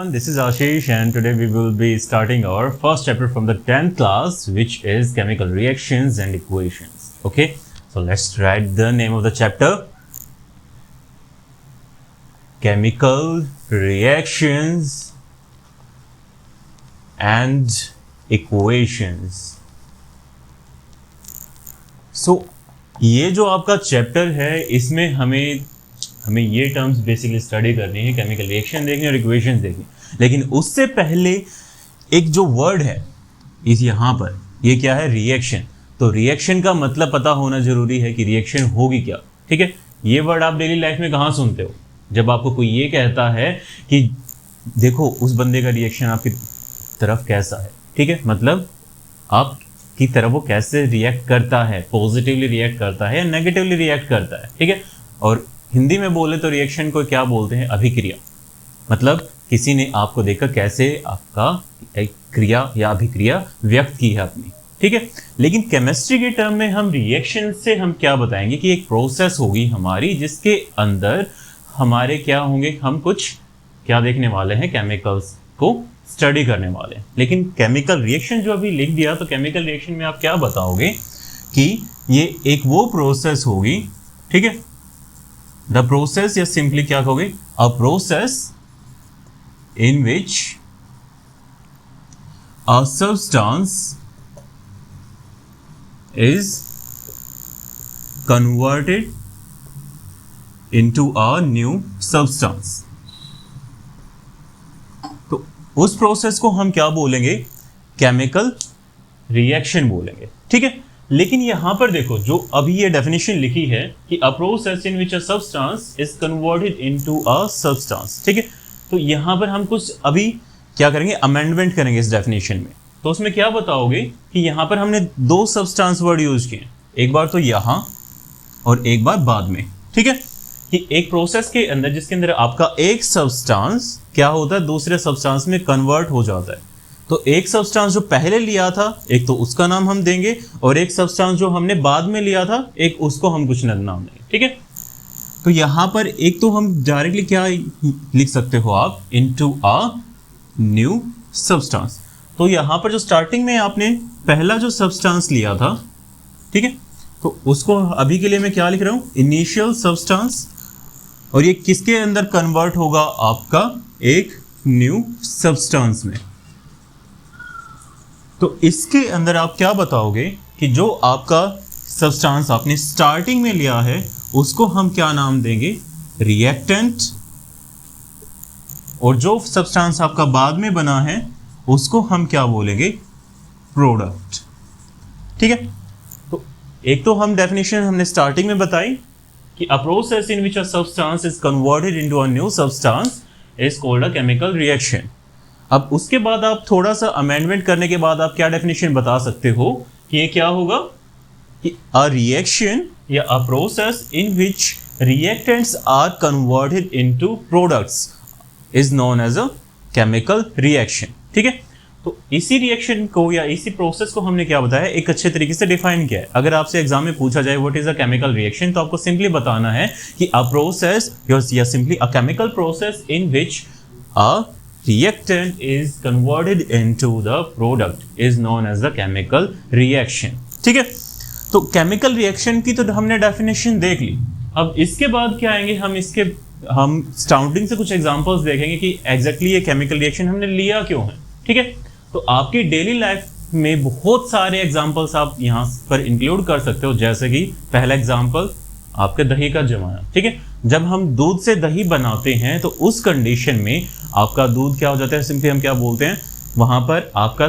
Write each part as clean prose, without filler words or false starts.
everyone, this is Ashish and today we will be starting our first chapter from the 10th class, which is chemical reactions and equations. Okay, so let's write the name of the chapter. Chemical reactions and equations. So ये जो आपका chapter है इसमें हमें ये terms basically study करनी है, chemical reaction देखनी और इक्वेशंस देखनी। लेकिन उससे पहले एक जो वर्ड है इस यहाँ पर, ये क्या है? रिएक्शन। तो रिएक्शन का मतलब पता होना जरूरी है कि रिएक्शन होगी क्या। ठीक है, ये वर्ड आप डेली लाइफ में कहाँ सुनते हो? जब आपको कोई ये कहता है कि देखो उस बंदे का रिएक्शन आपकी तरफ कैसा है। ठीक है, मतलब आपकी तरफ वो कैसे रिएक्ट करता है, पॉजिटिवली रिएक्ट करता है या नेगेटिवली रिएक्ट करता है। ठीक है, और हिंदी में बोले तो रिएक्शन को क्या बोलते हैं? अभिक्रिया। मतलब किसी ने आपको देखकर कैसे आपका एक क्रिया या अभिक्रिया व्यक्त की है अपनी। ठीक है, लेकिन केमिस्ट्री के टर्म में हम रिएक्शन से हम क्या बताएंगे कि एक प्रोसेस होगी हमारी जिसके अंदर हमारे क्या होंगे, हम कुछ क्या देखने वाले हैं, केमिकल्स को स्टडी करने वाले हैं। लेकिन केमिकल रिएक्शन जो अभी लिख दिया, तो केमिकल रिएक्शन में आप क्या बताओगे कि ये एक वो प्रोसेस होगी। ठीक है, द प्रोसेस, या सिंपली क्या कहोगे, अ process in which a substance is converted into a new substance. तो उस प्रोसेस को हम क्या बोलेंगे? केमिकल रिएक्शन बोलेंगे। ठीक है, लेकिन यहां पर देखो जो अभी ये डेफिनेशन लिखी है कि अ process in which a substance is converted into a substance. ठीक है, तो यहां पर हम कुछ अभी क्या करेंगे, अमेंडमेंट करेंगे इस डेफिनेशन में। तो उसमें क्या बताओगे कि यहां पर हमने दो सब्सटेंस वर्ड यूज किए, एक बार तो यहां और एक बार बाद में। ठीक है, कि एक प्रोसेस के अंदर जिसके अंदर आपका एक सब्सटेंस क्या होता है, दूसरे सब्सटेंस में कन्वर्ट हो जाता है। तो एक सब्सटेंस जो पहले लिया था, एक तो उसका नाम हम देंगे, और एक सब्सटेंस जो हमने बाद में लिया था, एक उसको हम कुछ नाम देंगे। ठीक है, तो यहां पर एक तो हम डायरेक्टली क्या लिख सकते हो आप, इनटू अ न्यू सब्सटेंस। तो यहां पर जो स्टार्टिंग में आपने पहला जो सब्सटेंस लिया था, ठीक है, तो उसको अभी के लिए मैं क्या लिख रहा हूं, इनिशियल सब्सटेंस, और ये किसके अंदर कन्वर्ट होगा? आपका एक न्यू सब्सटेंस में। तो इसके अंदर आप क्या बताओगे कि जो आपका सब्सटेंस आपने स्टार्टिंग में लिया है उसको हम क्या नाम देंगे? रिएक्टेंट। और जो सब्सटेंस आपका बाद में बना है उसको हम क्या बोलेंगे? प्रोडक्ट। ठीक है, तो एक तो हम डेफिनेशन हमने स्टार्टिंग में बताई कि अ process in which a substance is converted into a new substance is called a chemical reaction. अब उसके बाद आप थोड़ा सा अमेंडमेंट करने के बाद आप क्या डेफिनेशन बता सकते हो कि ये क्या होगा कि अ रिएक्शन या a process in which reactants are converted into products is known as a chemical reaction. ठीक है, तो इसी रिएक्शन को या इसी प्रोसेस को हमने क्या बताया, एक अच्छे तरीके से डिफाइन किया है। अगर आपसे एग्जाम में पूछा जाए what is a chemical reaction, तो आपको सिंपली बताना है कि अ प्रोसेस या simply a chemical process in which a reactant is converted into the product is known as the chemical reaction। ठीक है, तो केमिकल रिएक्शन की तो हमने डेफिनेशन देख ली। अब इसके बाद क्या आएंगे, हम स्टार्टिंग से कुछ एग्जांपल्स देखेंगे कि एग्जैक्टली ये केमिकल रिएक्शन हमने लिया क्यों है। ठीक है, तो आपकी डेली लाइफ में बहुत सारे एग्जांपल्स आप यहाँ पर इंक्लूड कर सकते हो, जैसे कि पहला एग्जांपल आपके दही का जमाना। ठीक है, जब हम दूध से दही बनाते हैं तो उस कंडीशन में आपका दूध क्या हो जाता है, सिंपली हम क्या बोलते हैं, वहां पर आपका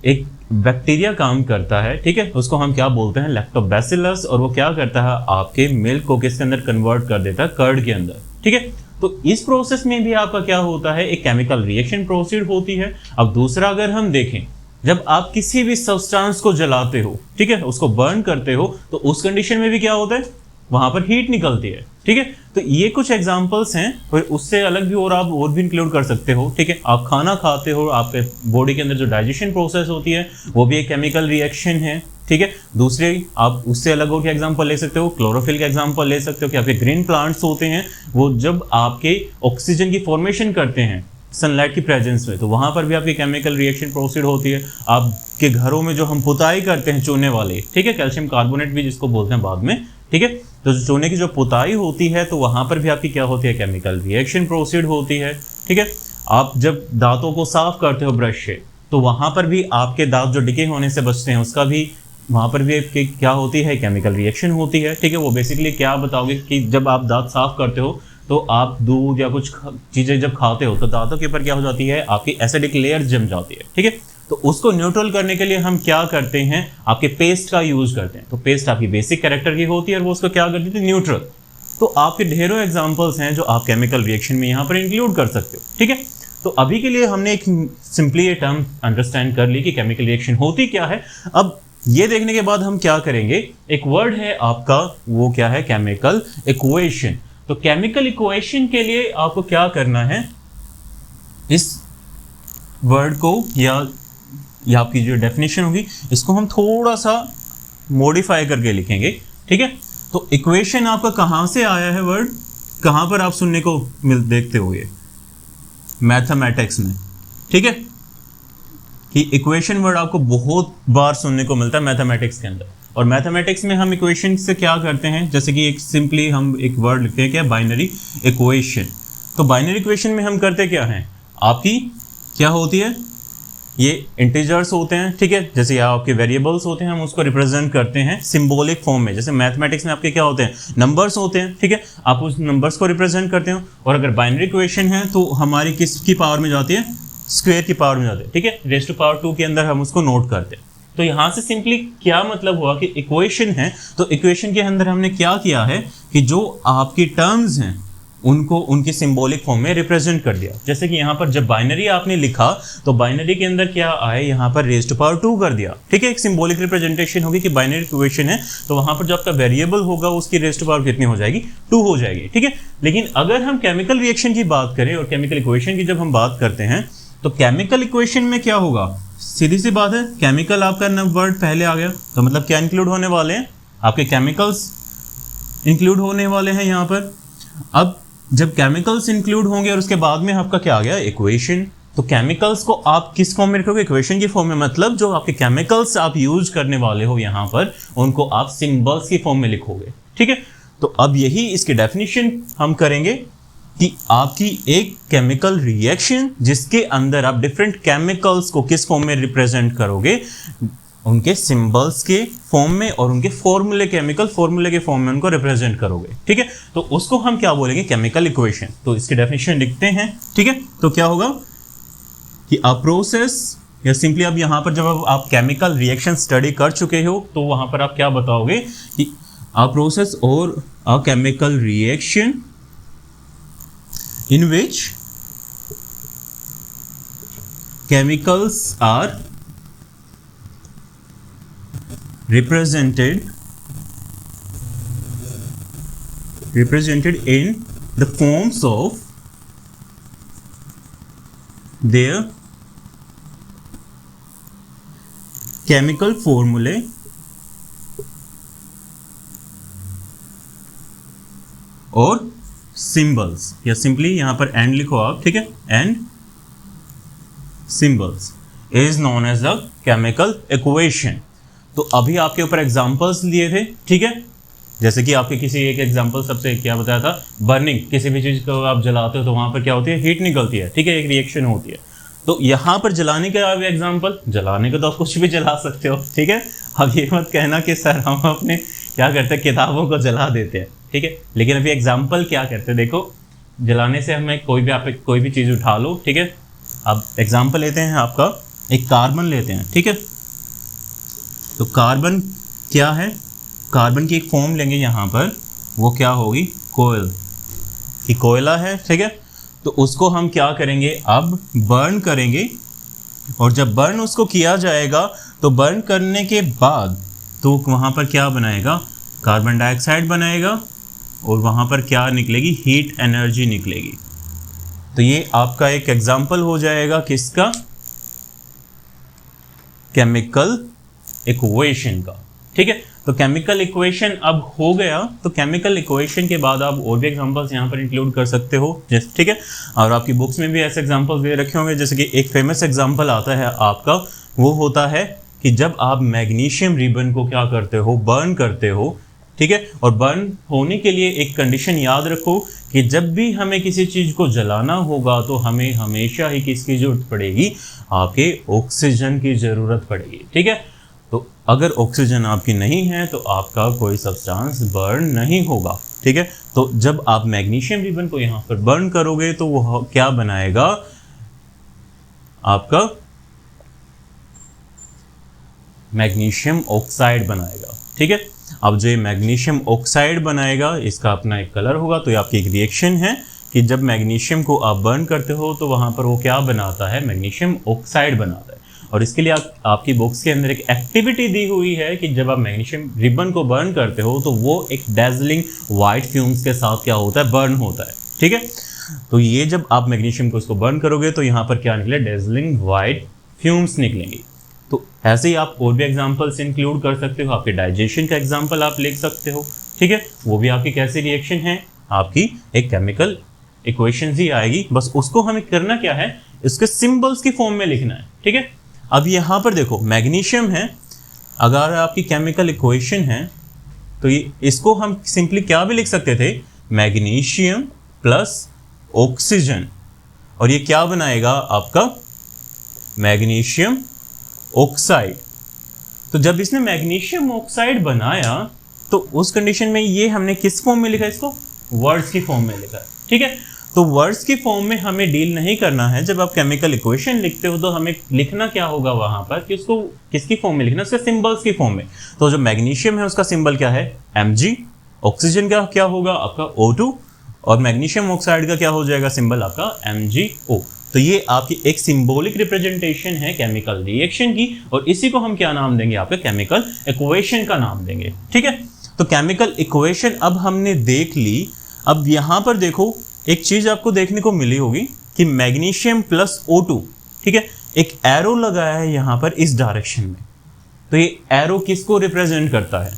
एक बैक्टीरिया काम करता है। ठीक है, उसको हम क्या बोलते हैं, लैक्टोबैसिलस, और वो क्या करता है, आपके मिल्क को किसके अंदर कन्वर्ट कर देता है, कर्ड के अंदर। ठीक है, तो इस प्रोसेस में भी आपका क्या होता है, एक केमिकल रिएक्शन प्रोसीड होती है। अब दूसरा अगर हम देखें, जब आप किसी भी सब्सटेंस को जलाते हो, ठीक है, उसको बर्न करते हो, तो उस कंडीशन में भी क्या होता है, वहां पर हीट निकलती है। ठीक है, तो ये कुछ एग्जांपल्स हैं, और उससे अलग भी और आप और भी इंक्लूड कर सकते हो। ठीक है, आप खाना खाते हो, आपके बॉडी के अंदर जो डाइजेशन प्रोसेस होती है वो भी एक केमिकल रिएक्शन है। ठीक है, दूसरे आप उससे अलग और क्या एग्जांपल ले सकते हो, क्लोरोफिल का एग्जांपल ले सकते हो कि आपके ग्रीन प्लांट्स होते हैं, वो जब आपके ऑक्सीजन की फॉर्मेशन करते हैं सनलाइट की प्रेजेंस में, तो वहाँ पर भी आपकी केमिकल रिएक्शन प्रोसीड होती है। आपके घरों में जो हम पुताई करते हैं चूने वाले, ठीक है, कैल्शियम कार्बोनेट भी जिसको बोलते हैं बाद में, ठीक है, तो चूने की जो पुताई होती है तो वहाँ पर भी आपकी क्या होती है, केमिकल रिएक्शन प्रोसीड होती है, ठीक है। आप जब दांतों को साफ करते हो ब्रश से, तो वहाँ पर भी आपके दांत जो डिके होने से बचते हैं उसका भी वहाँ पर भी क्या होती है, केमिकल रिएक्शन होती है, ठीक है। वो बेसिकली क्या बताओगे कि जब आप दांत साफ करते हो तो आप दूध या कुछ चीज़ें जब खाते हो तो दांतों के ऊपर क्या हो जाती है, आपकी एसिडिक लेयर जम जाती है, ठीक है। तो उसको न्यूट्रल करने के लिए हम क्या करते हैं, आपके पेस्ट का यूज करते हैं। तो पेस्ट आपकी बेसिक कैरेक्टर की होती है और वो उसको क्या करती है, न्यूट्रल। तो आपके ढेरों एग्जांपल्स हैं जो आप केमिकल रिएक्शन में यहाँ पर इंक्लूड कर सकते हो, ठीक है। तो अभी के लिए हमने एक सिंपली ये टर्म अंडरस्टैंड कर ली कि केमिकल रिएक्शन होती क्या है। अब ये देखने के बाद हम क्या करेंगे, एक वर्ड है आपका, वो क्या है, केमिकल इक्वेशन। तो केमिकल इक्वेशन के लिए आपको क्या करना है, इस वर्ड को या आपकी जो डेफिनेशन होगी इसको हम थोड़ा सा मॉडिफाई करके लिखेंगे, ठीक है। तो इक्वेशन आपका कहाँ से आया है वर्ड, कहाँ पर आप सुनने को देखते हो, ये मैथमेटिक्स में, ठीक है, कि इक्वेशन वर्ड आपको बहुत बार सुनने को मिलता है मैथमेटिक्स के अंदर। और मैथमेटिक्स में हम इक्वेशन से क्या करते हैं, जैसे कि एक सिंपली हम एक वर्ड लिखते हैं क्या, बाइनरी इक्वेशन। तो बाइनरी इक्वेशन में हम करते क्या हैं, आपकी क्या होती है, ये इंटीजर्स होते हैं, ठीक है, जैसे यहाँ आपके वेरिएबल्स होते हैं, हम उसको रिप्रेजेंट करते हैं सिंबॉलिक फॉर्म में। जैसे मैथमेटिक्स में आपके क्या होते हैं, नंबर्स होते हैं, ठीक है, आप उस नंबर्स को रिप्रेजेंट करते हो। और अगर बाइनरी इक्वेशन है तो हमारी किसकी पावर में जाती है, स्क्वायर की पावर में जाते हैं, ठीक है, रेज़ टू पावर 2 के अंदर हम उसको नोट करते हैं। तो यहाँ से सिंपली क्या मतलब हुआ कि इक्वेशन है, तो इक्वेशन के अंदर हमने क्या किया है कि जो आपकी टर्म्स हैं उनको उनकी सिंबॉलिक फॉर्म में रिप्रेजेंट कर दिया। जैसे कि यहाँ पर जब बाइनरी आपने लिखा तो बाइनरी के अंदर क्या आए, यहाँ पर रेज़ टू पावर 2 कर दिया, ठीक है, एक सिंबॉलिक रिप्रेजेंटेशन होगी कि बाइनरी इक्वेशन है, तो वहाँ पर जो आपका वेरिएबल होगा उसकी रेज़ टू पावर कितनी हो जाएगी, 2 हो जाएगी, ठीक है। लेकिन अगर हम केमिकल रिएक्शन की बात करें और केमिकल इक्वेशन की जब हम बात करते हैं तो केमिकल इक्वेशन में क्या होगा, सीधी सी बात है, केमिकल आपका वर्ड पहले आ गया तो मतलब क्या इंक्लूड होने वाले हैं, आपके केमिकल्स इंक्लूड होने वाले हैं यहाँ पर। अब जब केमिकल्स इंक्लूड होंगे और उसके बाद में आपका क्या आ गया, इक्वेशन। तो केमिकल्स को आप किस फॉर्म में रखोगे, इक्वेशन की फॉर्म में, मतलब जो आपके केमिकल्स आप यूज करने वाले हो यहाँ पर उनको आप सिंबल्स की फॉर्म में लिखोगे, ठीक है। तो अब यही इसकी डेफिनेशन हम करेंगे कि आपकी एक केमिकल रिएक्शन जिसके अंदर आप डिफरेंट केमिकल्स को किस फॉर्म में रिप्रेजेंट करोगे, उनके सिंबल्स के फॉर्म में और उनके फॉर्मूले, केमिकल फॉर्मूले के फॉर्म में उनको रिप्रेजेंट करोगे, ठीक है। तो उसको हम क्या बोलेंगे, केमिकल इक्वेशन। तो इसकी डेफिनेशन लिखते हैं, ठीक है। तो क्या होगा कि अ प्रोसेस, या सिंपली अब यहाँ पर जब आप केमिकल रिएक्शन स्टडी कर चुके हो तो वहाँ पर आप क्या बताओगे कि अ प्रोसेस और अ chemical reaction in which chemicals are represented in the forms of their chemical formulae और सिंबल्स, या सिंपली यहाँ पर एंड लिखो आप, ठीक है, and symbols is known as a chemical equation. तो अभी आपके ऊपर एग्जांपल्स लिए थे, ठीक है, जैसे कि आपके किसी एक एग्जांपल सबसे क्या बताया था, बर्निंग, किसी भी चीज़ को आप जलाते हो तो वहाँ पर क्या होती है, हीट निकलती है, ठीक है, एक रिएक्शन होती है। तो यहाँ पर जलाने का एग्जाम्पल, जलाने को तो आप कुछ भी जला सकते हो, ठीक है। अब ये मत कहना कि सर हम अपने क्या करते हैं, किताबों को जला देते हैं, ठीक है। लेकिन अभी एग्जाम्पल क्या करते हैं, देखो, जलाने से हमें कोई भी, आप कोई भी चीज़ उठा लो, ठीक है। अब एग्जाम्पल लेते हैं आपका, एक कार्बन लेते हैं, ठीक है। तो कार्बन क्या है, कार्बन की एक फॉर्म लेंगे यहाँ पर, वो क्या होगी, कोयल, कि कोयला है, ठीक है। तो उसको हम क्या करेंगे, अब बर्न करेंगे, और जब बर्न उसको किया जाएगा तो बर्न करने के बाद तो वहाँ पर क्या बनाएगा, कार्बन डाइऑक्साइड बनाएगा, और वहाँ पर क्या निकलेगी, हीट एनर्जी निकलेगी। तो ये आपका एक एग्जाम्पल हो जाएगा किसका, केमिकल इक्वेशन का, ठीक है। तो केमिकल इक्वेशन अब हो गया। तो केमिकल इक्वेशन के बाद आप और भी एग्जांपल्स यहाँ पर इंक्लूड कर सकते हो, जैसे ठीक है। और आपकी बुक्स में भी ऐसे एग्जांपल्स दे रखे होंगे, जैसे कि एक फेमस एग्जांपल आता है आपका, वो होता है कि जब आप मैग्नीशियम रिबन को क्या करते हो, बर्न करते हो, ठीक है। और बर्न होने के लिए एक कंडीशन याद रखो कि जब भी हमें किसी चीज़ को जलाना होगा तो हमें हमेशा ही किसकी जरूरत पड़ेगी, आपके ऑक्सीजन की ज़रूरत पड़ेगी, ठीक है। तो अगर ऑक्सीजन आपकी नहीं है तो आपका कोई सब्सटेंस बर्न नहीं होगा, ठीक है। तो जब आप मैग्नीशियम रिबन को यहाँ पर बर्न करोगे तो वो क्या बनाएगा, आपका मैग्नीशियम ऑक्साइड बनाएगा, ठीक है। अब जो मैग्नीशियम ऑक्साइड बनाएगा इसका अपना एक कलर होगा। तो ये आपकी एक रिएक्शन है कि जब मैग्नीशियम को आप बर्न करते हो तो वहाँ पर वो क्या बनाता है, मैग्नीशियम ऑक्साइड बनाता है। और इसके लिए आपकी बुक्स के अंदर एक एक्टिविटी दी हुई है कि जब आप मैग्नीशियम रिबन को बर्न करते हो तो वो एक डेजलिंग वाइट फ्यूम्स के साथ क्या होता है, बर्न होता है, ठीक है। तो ये जब आप मैग्नीशियम को इसको बर्न करोगे तो यहाँ पर क्या निकले, डेजलिंग वाइट फ्यूम्स निकलेंगी। तो ऐसे ही आप और भी एग्जांपल्स इंक्लूड कर सकते हो। आपके डाइजेशन का एग्जांपल आप लिख सकते हो, ठीक है। वो भी आपकी कैसी रिएक्शन है, आपकी एक केमिकल इक्वेशन ही आएगी। बस उसको हमें करना क्या है, इसके सिंबल्स की फॉर्म में लिखना है, ठीक है। अब यहाँ पर देखो मैग्नीशियम है, अगर आपकी केमिकल इक्वेशन है तो ये इसको हम सिंपली क्या भी लिख सकते थे, मैग्नीशियम प्लस ऑक्सीजन, और ये क्या बनाएगा आपका मैग्नीशियम ऑक्साइड। तो जब इसने मैग्नीशियम ऑक्साइड बनाया तो उस कंडीशन में ये हमने किस फॉर्म में लिखा, इसको वर्ड्स की फॉर्म में लिखा, ठीक है। तो वर्ड्स की फॉर्म में हमें डील नहीं करना है। जब आप केमिकल इक्वेशन लिखते हो तो हमें लिखना क्या होगा वहां पर कि उसको किसकी फॉर्म में लिखना, उसके सिंबल्स की फॉर्म में। तो जो मैग्नीशियम है उसका सिंबल क्या है, Mg, ऑक्सीजन का क्या होगा आपका O2, और मैग्नीशियम ऑक्साइड का क्या हो जाएगा सिंबल आपका MgO। तो ये आपकी एक सिंबॉलिक रिप्रेजेंटेशन है केमिकल रिएक्शन की, और इसी को हम क्या नाम देंगे, आपके केमिकल इक्वेशन का नाम देंगे, ठीक है। तो केमिकल इक्वेशन अब हमने देख ली। अब यहाँ पर देखो एक चीज आपको देखने को मिली होगी कि मैग्नीशियम प्लस O2, ठीक है, एक एरो लगाया है यहाँ पर इस डायरेक्शन में। तो ये एरो किसको रिप्रेजेंट करता है,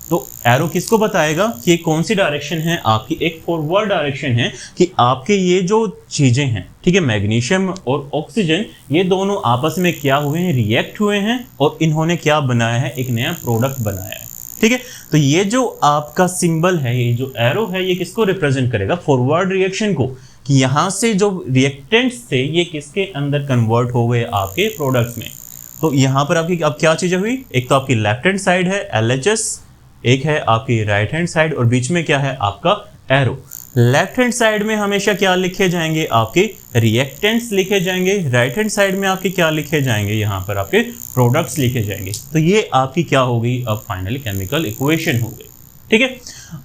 तो एरो किसको बताएगा कि ये कौन सी डायरेक्शन है, आपकी एक फॉरवर्ड डायरेक्शन है कि आपके ये जो चीजें हैं, ठीक है, मैग्नीशियम और ऑक्सीजन, ये दोनों आपस में क्या हुए हैं, रिएक्ट हुए हैं, और इन्होंने क्या बनाया है, एक नया प्रोडक्ट बनाया है, ठीक है। तो ये जो आपका सिंबल है, ये जो एरो है, ये किसको रिप्रेजेंट करेगा, फॉरवर्ड रिएक्शन को, कि यहाँ से जो रिएक्टेंट्स थे ये किसके अंदर कन्वर्ट हो गए, आपके प्रोडक्ट्स में। तो यहाँ पर आपकी अब क्या चीजें हुई, एक तो आपकी लेफ्ट हैंड साइड है LHS, एक है आपकी राइट हैंड साइड, और बीच में क्या है आपका एरो। लेफ्ट हैंड साइड में हमेशा क्या लिखे जाएंगे, आपके रिएक्टेंट्स लिखे जाएंगे, राइट हैंड साइड में आपके क्या लिखे जाएंगे, यहाँ पर आपके प्रोडक्ट्स लिखे जाएंगे। तो ये आपकी क्या होगी, अब फाइनली केमिकल इक्वेशन हो गई, ठीक है।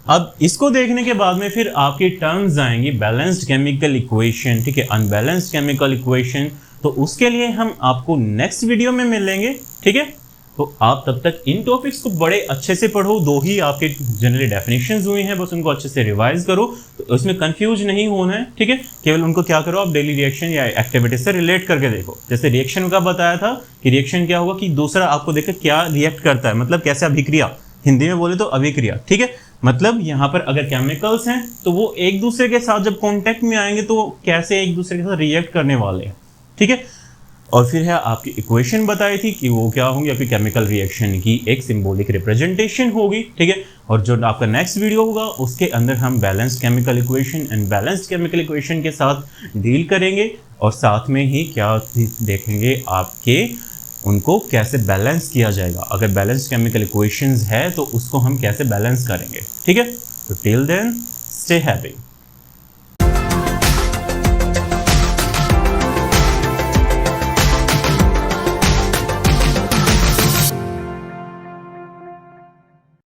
अब इसको देखने के बाद में फिर आपकी टर्म्स आएंगी, बैलेंस्ड केमिकल इक्वेशन, ठीक है, अनबैलेंस्ड केमिकल इक्वेशन। तो उसके लिए हम आपको नेक्स्ट वीडियो में मिलेंगे, ठीक है। तो आप तब तक इन टॉपिक्स को बड़े अच्छे से पढ़ो। दो ही आपके जनरली डेफिनेशंस हुई हैं, बस उनको अच्छे से रिवाइज करो, तो उसमें कंफ्यूज नहीं होना है, ठीक है। केवल उनको क्या करो, आप डेली रिएक्शन या एक्टिविटी से रिलेट करके देखो। जैसे रिएक्शन का बताया था कि रिएक्शन क्या होगा कि दूसरा आपको देखकर क्या रिएक्ट करता है, मतलब कैसे अभिक्रिया, हिंदी में बोले तो अभिक्रिया, ठीक है। मतलब यहाँ पर अगर केमिकल्स हैं तो वो एक दूसरे के साथ जब कॉन्टेक्ट में आएंगे तो कैसे एक दूसरे के साथ रिएक्ट करने वाले हैं, ठीक है। और फिर है आपकी इक्वेशन बताई थी कि वो क्या होंगी, आपकी केमिकल रिएक्शन की एक सिंबॉलिक रिप्रेजेंटेशन होगी, ठीक है। और जो आपका नेक्स्ट वीडियो होगा उसके अंदर हम balanced chemical equation and balanced chemical equation के साथ डील करेंगे, और साथ में ही क्या देखेंगे आपके उनको कैसे बैलेंस किया जाएगा। अगर बैलेंस्ड केमिकल इक्वेशंस है तो उसको हम कैसे बैलेंस करेंगे, ठीक है। तो टिल देन स्टे हैप्पी।